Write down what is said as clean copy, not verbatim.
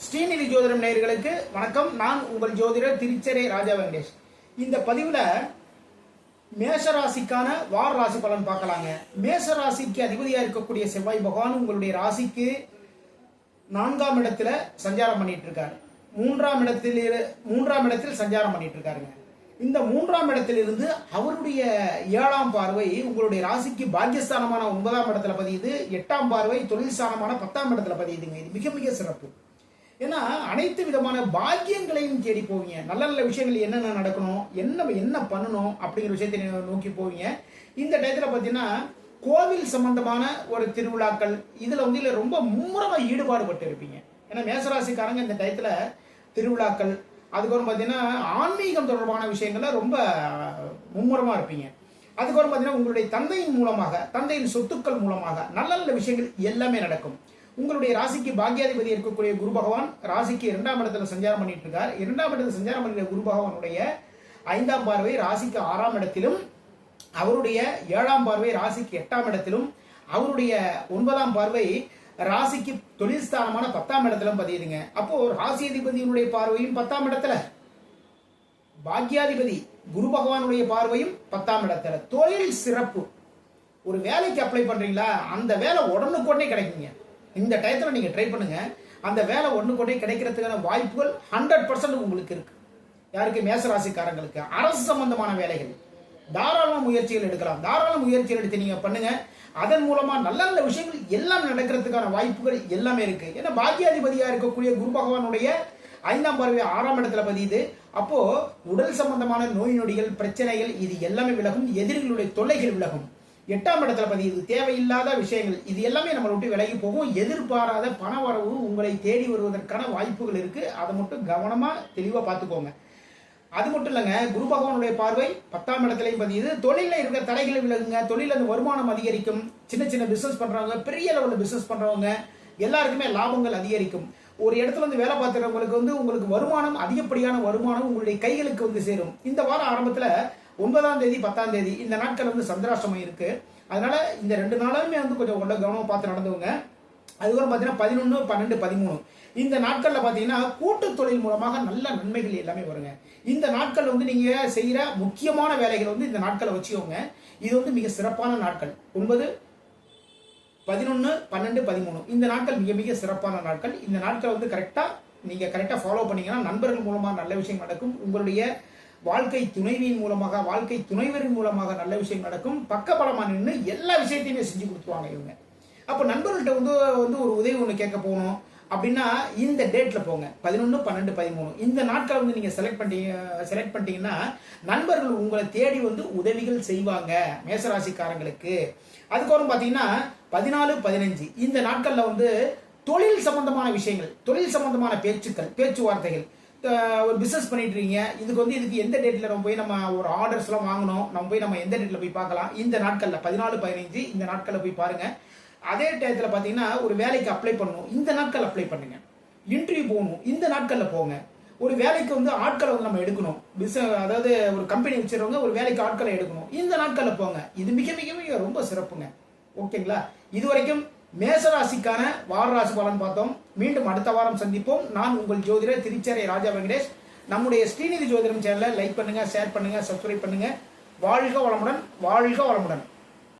ஸ்ரீநிதி ஜோதிடம் நேயர்களுக்கு வணக்கம். நான் உங்கள் ஜோதிடர் திருச்செரை ராஜா வெங்கடேஷ். இந்த பதிவுல மேஷராசிக்கான வார ராசி பலன் பார்க்கலாங்க. மேஷராசிக்கு அதிபதியா இருக்கக்கூடிய செவ்வாய் பகவான் உங்களுடைய ராசிக்கு 4ஆம் இடத்துல சஞ்சாரம் பண்ணிட்டு இருக்காரு. மூன்றாம் இடத்தில் சஞ்சாரம் பண்ணிட்டு இருக்காருங்க. இந்த 3ஆம் இடத்திலிருந்து அவருடைய 7ஆம் பார்வை உங்களுடைய ராசிக்கு பாக்கியஸ்தானமான 9ஆம் இடத்துல பதியுது. 8ஆம் பார்வை தொழில் ஸ்தானமான 10ஆம் இடத்துல பதியுதுங்க. இது மிக மிக சிறப்பு. ஏன்னா அனைத்து விதமான பாக்கியங்களையும் தேடி போவீங்க. நல்ல நல்ல விஷயங்கள் என்னென்ன நடக்கணும், என்ன பண்ணணும் அப்படிங்கிற விஷயத்தை நோக்கி போவீங்க. இந்த டயத்துல பார்த்தீங்கன்னா கோவில் சம்பந்தமான ஒரு திருவிழாக்கள் இதுல வந்து ரொம்ப மும்முரமா ஈடுபாடு பட்டு இருப்பீங்க. ஏன்னா மேசராசிக்காரங்க இந்த டயத்துல திருவிழாக்கள், அதுக்கப்புறம் பார்த்தீங்கன்னா ஆன்மீகம் தொடர்பான விஷயங்கள்ல ரொம்ப மும்முரமா இருப்பீங்க. அதுக்கப்புறம் பார்த்தீங்கன்னா உங்களுடைய தந்தையின் மூலமாக, தந்தையின் சொத்துக்கள் மூலமாக நல்ல நல்ல விஷயங்கள் எல்லாமே நடக்கும். உங்களுடைய ராசிக்கு பாக்கியாதிபதி இருக்கக்கூடிய குரு பகவான் ராசிக்கு 2ஆம் இடத்துல சஞ்சாரம் பண்ணிட்டு இருக்கார். 2ஆம் இடத்துல சஞ்சாரம் பண்ணிய குரு பகவானுடைய 5ஆம் பார்வை ராசிக்கு 6ஆம் இடத்திலும், அவருடைய 7ஆம் பார்வை ராசிக்கு 8ஆம் இடத்திலும், அவருடைய 9ஆம் பார்வை ராசிக்கு தொழில் ஸ்தானமான 10ஆம் இடத்திலும் பதியுதுங்க. அப்போ ராசி அதிபதியினுடைய பார்வையும் 10ஆம் இடத்துல, பாக்கியாதிபதி குரு பகவானுடைய பார்வையும் 10ஆம் இடத்துல. தொழில் சிறப்பு. ஒரு வேலைக்கு அப்ளை பண்றீங்களா, அந்த வேலை உடனுக்குடனே கிடைக்குங்க. இந்த டயத்துல நீங்க ட்ரை பண்ணுங்க. அந்த வேலை உடனுக்குடனே கிடைக்கிறதுக்கான வாய்ப்புகள் 100% உங்களுக்கு இருக்கு. யாருக்கு? மேசராசிக்காரங்களுக்கு. அரசு சம்பந்தமான வேலைகள் தாராள முயற்சிகள் எடுக்கலாம். தாராள முயற்சிகள் எடுத்து நீங்க பண்ணுங்க. அதன் மூலமா நல்ல நல்ல விஷயங்கள் எல்லாம் நடக்கிறதுக்கான வாய்ப்புகள் எல்லாமே இருக்கு. ஏன்னா பாக்கியாதிபதியா இருக்கக்கூடிய குரு பகவானுடைய 5ஆம் பார்வை 6ஆம் இடத்துல பதியுது. அப்போ உடல் சம்பந்தமான நோய் நொடிகள், பிரச்சனைகள் இது எல்லாமே விலகும். எதிரிகளுடைய தொல்லைகள் விலகும். 8ஆம் இடத்துல பதியுது. தேவையில்லாத விஷயங்கள் இது எல்லாமே நம்மளை விட்டு விலகி போகும். எதிர்பாராத பண வரவு உங்களை தேடி வருவதற்கான வாய்ப்புகள் இருக்கு. அதை மட்டும் கவனமா தெளிவா பார்த்துக்கோங்க. அது மட்டும் இல்லைங்க, குரு பகவானுடைய பார்வை 10ஆம் இடத்துலையும் பதியுது. தொழில இருக்க தடைகளை விலகுங்க. தொழில அந்த வருமானம் அதிகரிக்கும். சின்ன சின்ன பிசினஸ் பண்றவங்க, பெரிய லெவலில் பிசினஸ் பண்றவங்க எல்லாருக்குமே லாபங்கள் அதிகரிக்கும். ஒரு இடத்துல வந்து வேலை பார்த்துறவங்களுக்கு வந்து உங்களுக்கு வருமானம், அதிகப்படியான வருமானம் உங்களுடைய கைகளுக்கு வந்து சேரும். இந்த வார ஆரம்பத்துல 9ஆம் தேதி 10ஆம் தேதி இந்த நாட்கள் வந்து சந்திராஷ்டமம் இருக்கு. அதனால இந்த 2 நாளுமே வந்து கொஞ்சம் கவனமா பார்த்து நடந்துவங்க. அதுக்கப்புறம் பார்த்தீங்கன்னா 11, 12, 13 இந்த நாட்கள்ல பார்த்தீங்கன்னா கூட்டு தொழில் மூலமாக நல்ல நன்மைகள் எல்லாமே வருங்க. இந்த நாட்கள் வந்து நீங்க செய்யற முக்கியமான வேலைகள் வந்து இந்த நாட்களை வச்சுக்கோங்க. இது வந்து மிக சிறப்பான நாட்கள். 9, 11, 12, 13 இந்த நாட்கள் மிக மிக சிறப்பான நாட்கள். இந்த நாட்கள் வந்து கரெக்டா ஃபாலோ பண்ணீங்கன்னா நண்பர்கள் மூலமா நல்ல விஷயம் நடக்கும். உங்களுடைய வாழ்க்கை துணைவியின் மூலமாக, வாழ்க்கை துணைவரின் மூலமாக நல்ல விஷயம் நடக்கும். பக்கபலமா நின்று எல்லா விஷயத்தையுமே செஞ்சு கொடுத்துருவாங்க இவங்க. அப்போ நண்பர்கள்ட்ட வந்து ஒரு உதவி ஒன்று கேட்க போகணும் அப்படின்னா இந்த டேட்ல போங்க. 11, 12, 13 இந்த நாட்களை வந்து நீங்க செலக்ட் பண்ணிட்டீங்கன்னா நண்பர்கள் உங்களை தேடி வந்து உதவிகள் செய்வாங்க மேசராசிக்காரங்களுக்கு. அதுக்கப்புறம் பாத்தீங்கன்னா 14, 15 இந்த நாட்கள்ல வந்து தொழில் சம்பந்தமான விஷயங்கள், தொழில் சம்பந்தமான பேச்சுவார்த்தைகள், ஒரு பிசினஸ் பண்ணிட்டு இருக்கீங்க. இதுக்கு எந்த டேட்ல நம்ம ஒரு ஆர்டர்ஸ் எல்லாம் வாங்கணும், நம்ம எந்த டேட்ல போய் பார்க்கலாம். இந்த நாட்கள்ல 14, 15 இந்த நாட்கள்ல போய் பாருங்க. அதே டயத்துல பாத்தீங்கன்னா ஒரு வேலைக்கு அப்ளை பண்ணணும், இந்த நாட்கள் அப்ளை பண்ணுங்க. இன்டர்வியூ போகணும், இந்த நாட்கள்ல போங்க. ஒரு வேலைக்கு வந்து ஆட்களை வந்து நம்ம எடுக்கணும், அதாவது ஒரு கம்பெனி வச்சிருக்கவங்க ஒரு வேலைக்கு ஆட்களை எடுக்கணும், இந்த நாட்கள்ல போங்க. இது மிக மிக மிக ரொம்ப சிறப்புங்க. ஓகேங்களா? இதுவரைக்கும் மேசராசிக்கான வார ராசி பலன் பார்த்தோம். மீண்டும் அடுத்த வாரம் சந்திப்போம். நான் உங்கள் ஜோதிடர் திருச்செரை ராஜா வெங்கடேஷ். நம்முடைய ஸ்ரீநிதி ஜோதிடம் சேனலை லைக் பண்ணுங்க, ஷேர் பண்ணுங்க, சப்ஸ்கிரைப் பண்ணுங்க. வாழ்க வளமுடன், வாழ்க வளமுடன்.